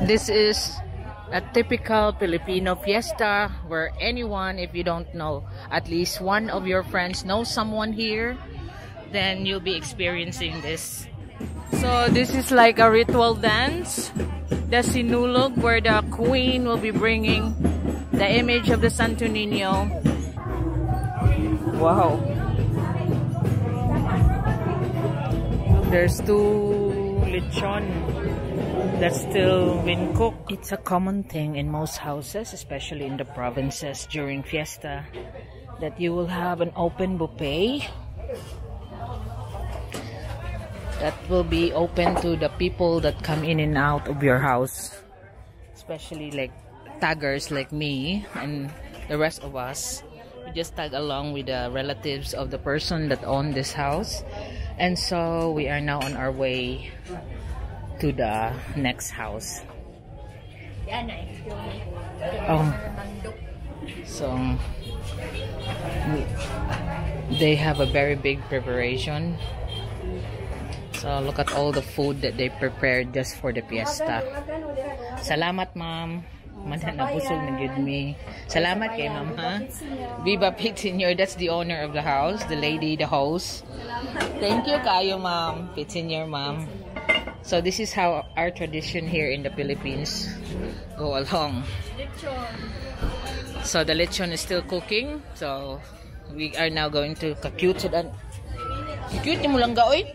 This is a typical Filipino fiesta where anyone, if you don't know, at least one of your friends knows someone here, then you'll be experiencing this. So this is like a ritual dance, the sinulog, where the queen will be bringing the image of the Santo Niño. Wow. There's two lechon that's still been cooked. It's a common thing in most houses, especially in the provinces during fiesta, that you will have an open buffet that will be open to the people that come in and out of your house, especially like taggers like me and the rest of us. We just tag along with the relatives of the person that owned this house, and so we are now on our way to the next house. So they have a very big preparation. So look at all the food that they prepared just for the fiesta. Salamat, ma'am. Nabusog na gud me. Salamat kay ma'am, ha? Viva Pit Senior, that's the owner of the house, the lady, the host. Thank you kayo, ma'am. Pit Senior, ma'am. So this is how our tradition here in the Philippines go along. So the lechon is still cooking. So we are now going to kakute. Cute ni mo lang ga, oy.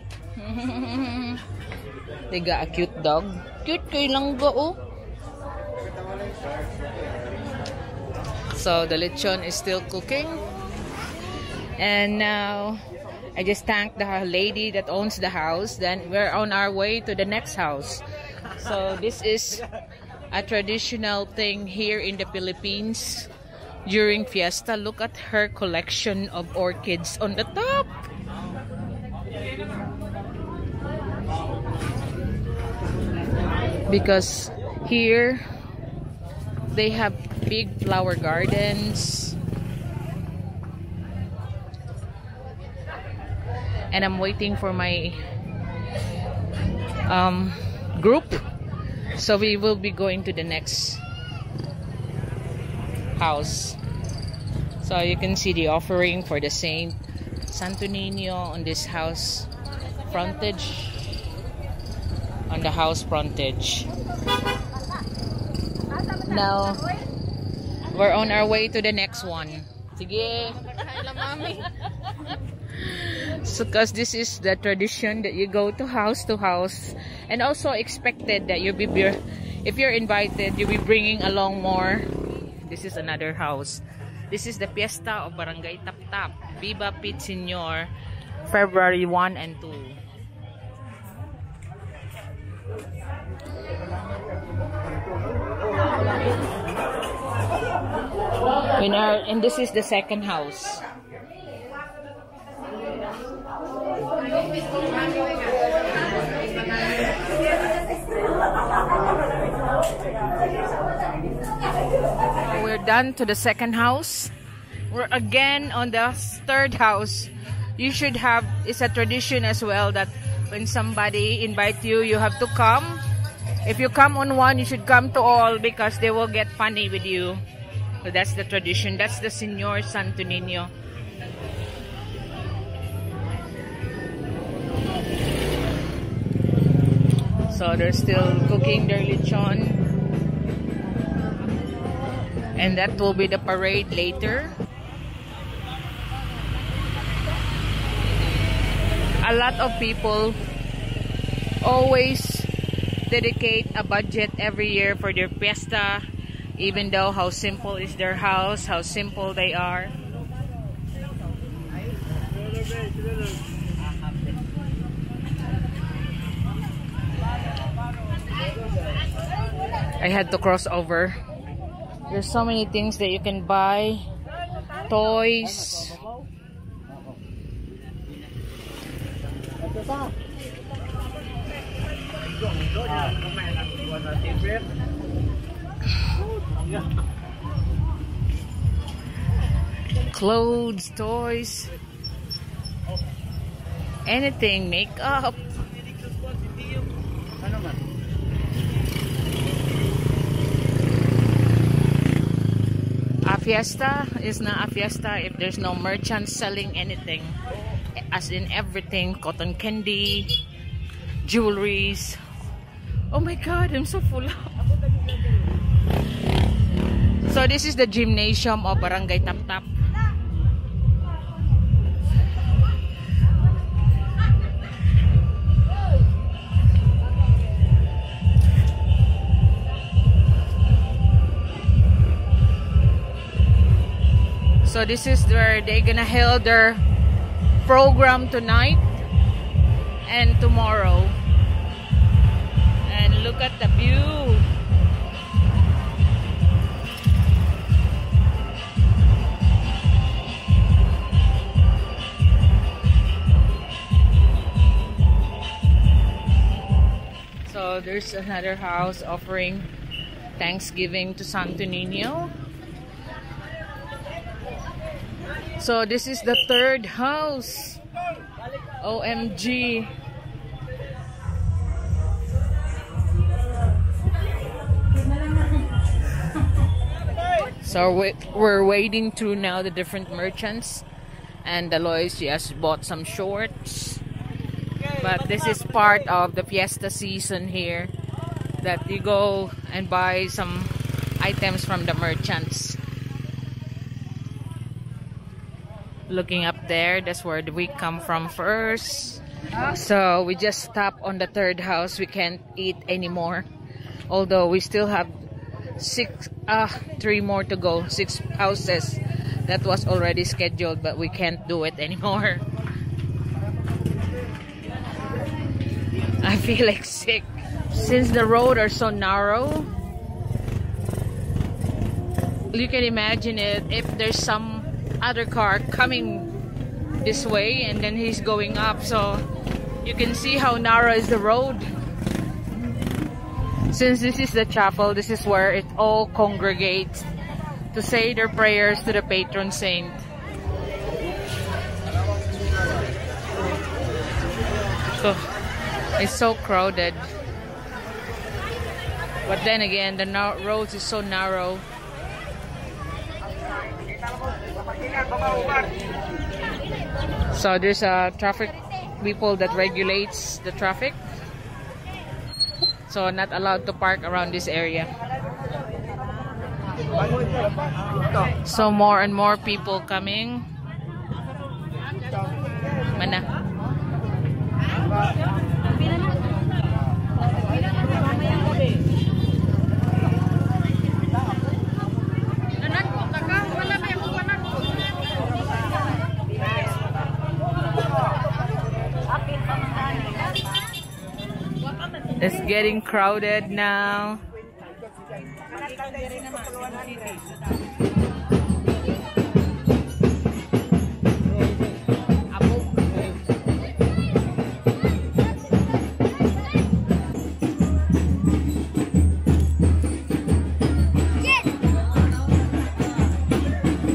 They got a cute dog. Cute kay lang ga, oh. So the lechon is still cooking. And now I just thanked the lady that owns the house. Then we're on our way to the next house. So this is a traditional thing here in the Philippines during fiesta. Look at her collection of orchids on the top. Because here they have big flower gardens. And I'm waiting for my group, so we will be going to the next house. So you can see the offering for the Saint Santo Niño on this house frontage, on the house frontage. Now we're on our way to the next one. Sige. So, because this is the tradition that you go to house, and also expected that you'll be, if you're invited, you'll be bringing along more. This is another house. This is the Fiesta of Barangay Tap-Tap, Viva Pit Senior, February 1 and 2. And this is the second house. We're done to the second house. We're again on the third house. You should have, it's a tradition as well that when somebody invites you, you have to come. If you come on one, you should come to all, because they will get funny with you. So that's the tradition. That's the Señor Santo Niño. So they're still cooking their lechon. And that will be the parade later. A lot of people always dedicate a budget every year for their fiesta, even though how simple is their house, how simple they are. I had to cross over. There's so many things that you can buy. Toys. Clothes, toys, anything, makeup. fiesta is not a fiesta if there's no merchants selling anything, as in everything, cotton candy, jewelries. Oh my god, I'm so full. So this is the gymnasium of Barangay Tap-Tap. So this is where they're gonna hold their program tonight and tomorrow. And look at the view. So there's another house offering Thanksgiving to Santo Niño. So this is the third house. OMG. So we're wading through now the different merchants. And Alois, she has bought some shorts. But this is part of the fiesta season here, that you go and buy some items from the merchants. Looking up there, that's where we come from first. So we just stopped on the third house. We can't eat anymore, although we still have 3 more to go. 6 houses that was already scheduled, but we can't do it anymore. I feel like sick since the road are so narrow. You can imagine it if there's some other car coming this way and then he's going up, so you can see how narrow is the road. Since this is the chapel, this is where it all congregates to say their prayers to the patron saint. So it's so crowded, but then again the road is so narrow. So there's a traffic people that regulates the traffic, so not allowed to park around this area. So more and more people coming. Mana? It's getting crowded now.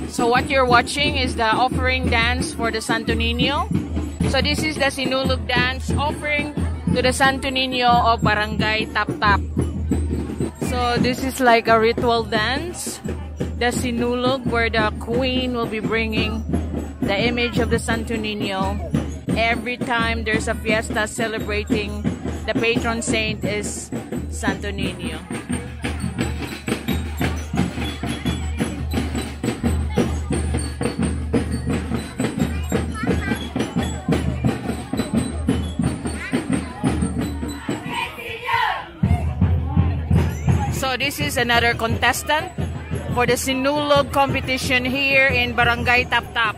So what you're watching is the offering dance for the Santo Niño. So this is the Sinulog dance offering to the Santo Niño of Barangay Tap-Tap. So this is like a ritual dance, the Sinulog, where the queen will be bringing the image of the Santo Niño. Every time there's a fiesta celebrating the patron saint is Santo Niño. So this is another contestant for the Sinulog competition here in Barangay Tap-Tap.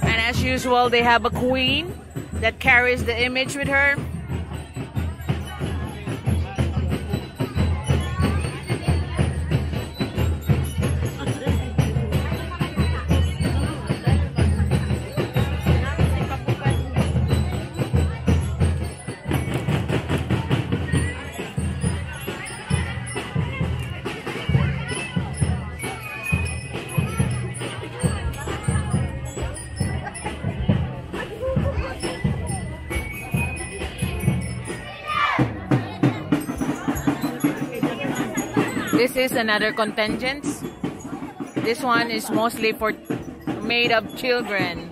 And as usual, they have a queen that carries the image with her. this is another contingent. This one is mostly for made of children.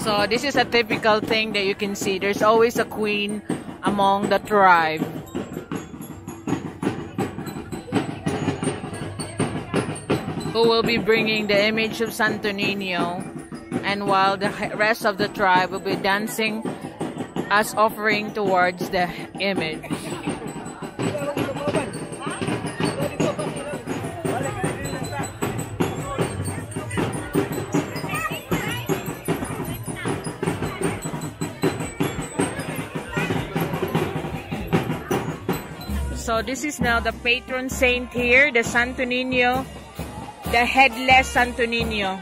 So this is a typical thing that you can see. There's always a queen among the tribe. Who will be bringing the image of Santo Niño, and while the rest of the tribe will be dancing as offering towards the image. So this is now the patron saint here, the Santo Niño, the headless Santo Niño.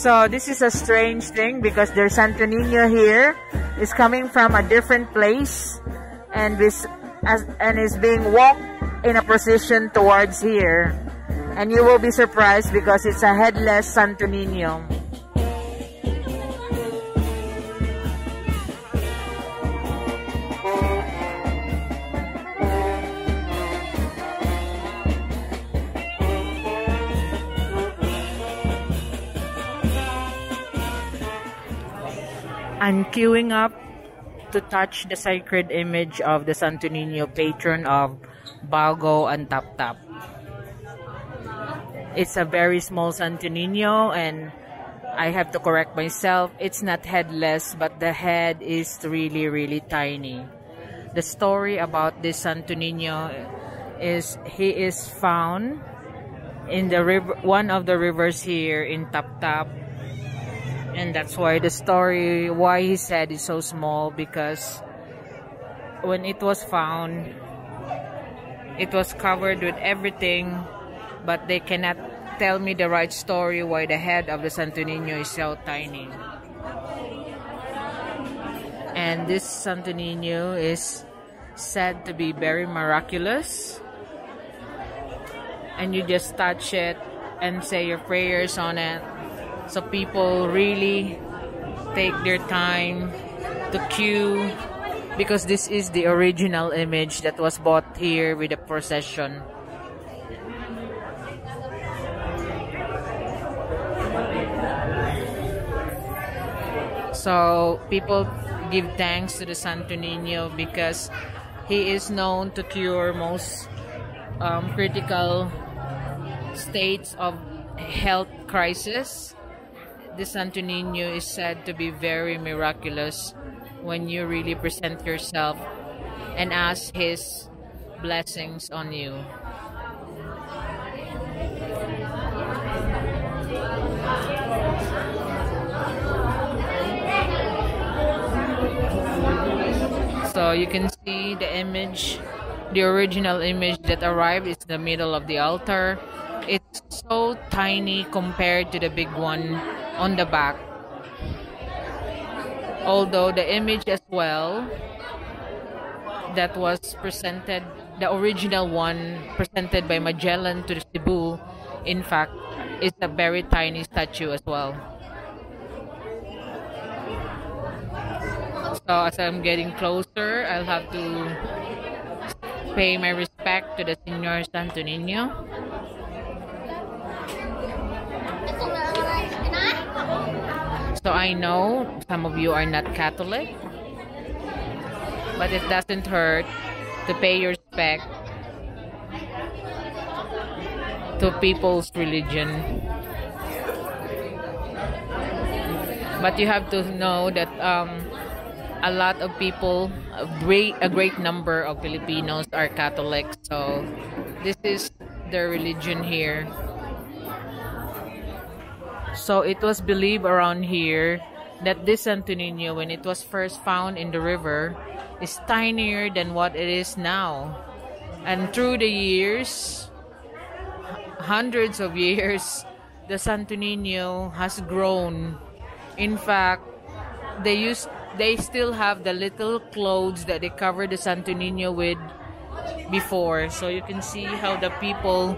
So this is a strange thing because their Santo Niño here is coming from a different place and is being walked in a procession towards here. And you will be surprised because it's a headless Santo Niño. I'm queuing up to touch the sacred image of the Santo Niño, patron of Bago and Tap Tap. It's a very small Santo Niño, and I have to correct myself. It's not headless, but the head is really, really tiny. The story about this Santo Niño is he is found in the river, one of the rivers here in Tap Tap. And that's why the story, why he said it's so small, because when it was found, it was covered with everything, but they cannot tell me the right story why the head of the Santo Niño is so tiny. And this Santo Niño is said to be very miraculous. And you just touch it and say your prayers on it. So people really take their time to queue because this is the original image that was bought here with the procession. So people give thanks to the Santo Niño because he is known to cure most critical states of health crisis. The Santo Niño is said to be very miraculous when you really present yourself and ask his blessings on you. So you can see the image, the original image that arrived is the middle of the altar. It's so tiny compared to the big one on the back. Although the image as well that was presented, the original one presented by Magellan to Cebu, in fact, is a very tiny statue as well. So as I'm getting closer, I'll have to pay my respect to the Senior Santo Niño. So I know some of you are not Catholic, but it doesn't hurt to pay your respect to people's religion. But you have to know that a lot of people, a great number of Filipinos are Catholic, so this is their religion here. So it was believed around here that this Santo Niño, when it was first found in the river, is tinier than what it is now. And through the years, hundreds of years, the Santo Niño has grown. In fact, they still have the little clothes that they covered the Santo Niño with before. So you can see how the people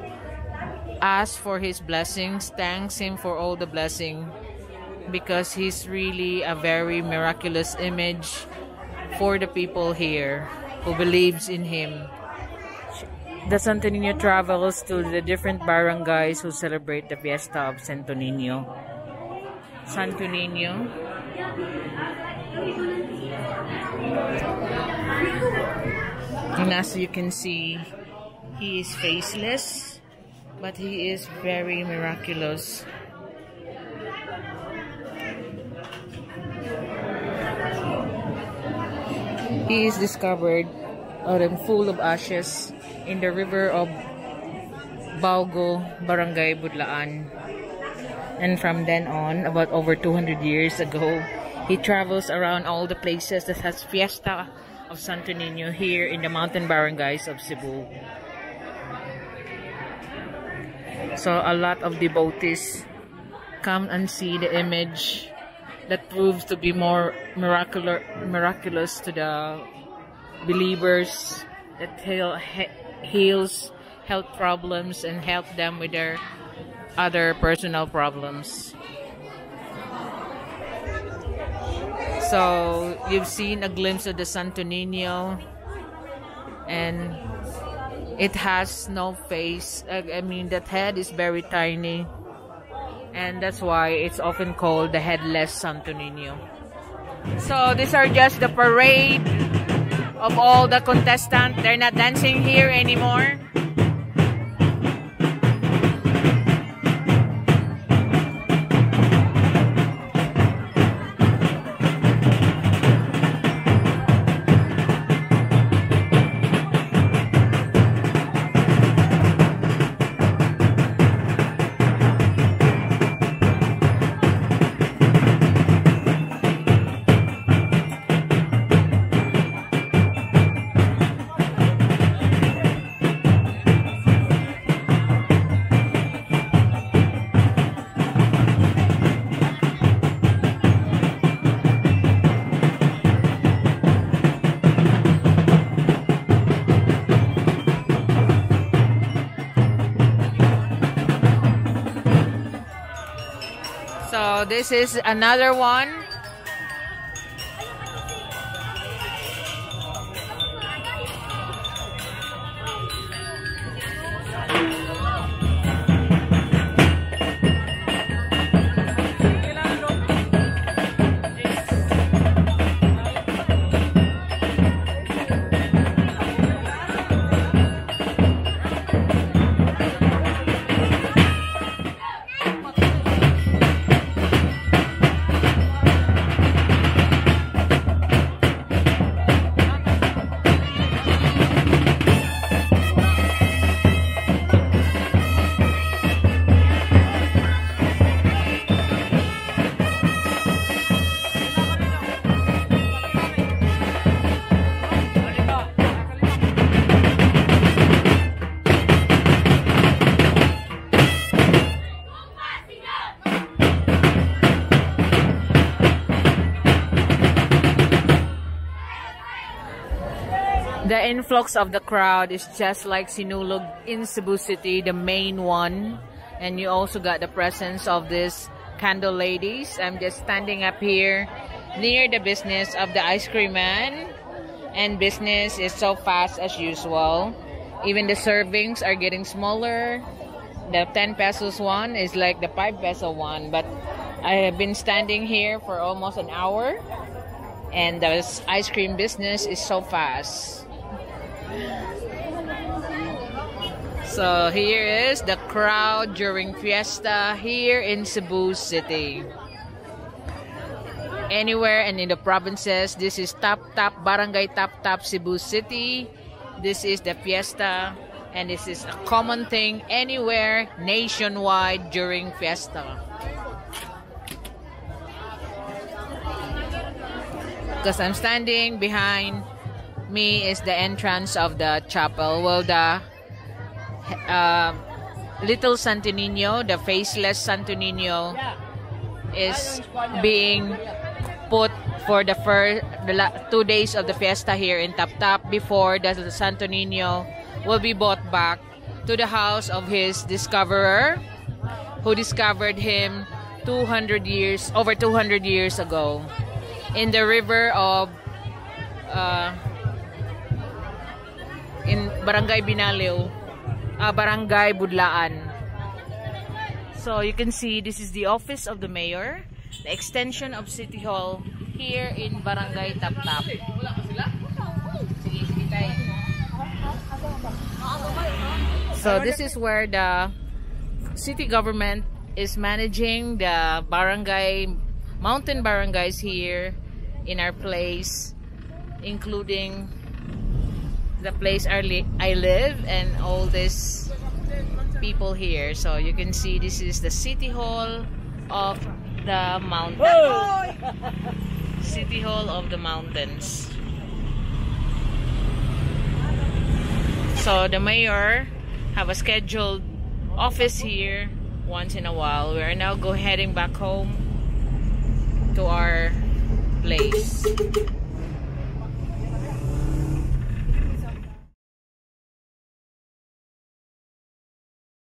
ask for his blessings, thanks him for all the blessing, because he's really a very miraculous image for the people here who believes in him. The Santo Niño travels to the different barangays who celebrate the Fiesta of Santo Niño. Santo Niño. And as you can see, he is faceless, but he is very miraculous. He is discovered full of ashes in the river of Baugo, Barangay Budlaan. And from then on, about over 200 years ago, he travels around all the places that has Fiesta of Santo Niño here in the mountain barangays of Cebu. So a lot of devotees come and see the image that proves to be more miraculous to the believers, that heals health problems and help them with their other personal problems. So you've seen a glimpse of the Santo Niño, and it has no face. I mean, that head is very tiny, and that's why it's often called the headless Santo Niño. So these are just the parade of all the contestants. They're not dancing here anymore. So this is another one. The influx of the crowd is just like Sinulog in Cebu City, the main one. And you also got the presence of these candle ladies. I'm just standing up here near the business of the ice cream man. And business is so fast as usual. Even the servings are getting smaller. The 10 pesos one is like the 5 peso one. But I have been standing here for almost an hour. And the ice cream business is so fast. So here is the crowd during Fiesta here in Cebu City. Anywhere and in the provinces, this is top barangay top Cebu City. This is the Fiesta, and this is a common thing anywhere nationwide during Fiesta. because I'm standing behind me is the entrance of the chapel. Well, the little Santo Niño, the faceless Santo Niño, is being put for the 2 days of the fiesta here in Tap before the Santo Niño will be brought back to the house of his discoverer, who discovered him over 200 years ago in the river of in Barangay Binaliw, Barangay Budlaan. So you can see this is the office of the mayor, the extension of City Hall here in Barangay Tap. So this is where the city government is managing the mountain barangays here in our place, including the place I live and all these people here. So you can see this is the City Hall of the mountains. City Hall of the mountains. So the mayor have a scheduled office here once in a while. We are now heading back home to our place.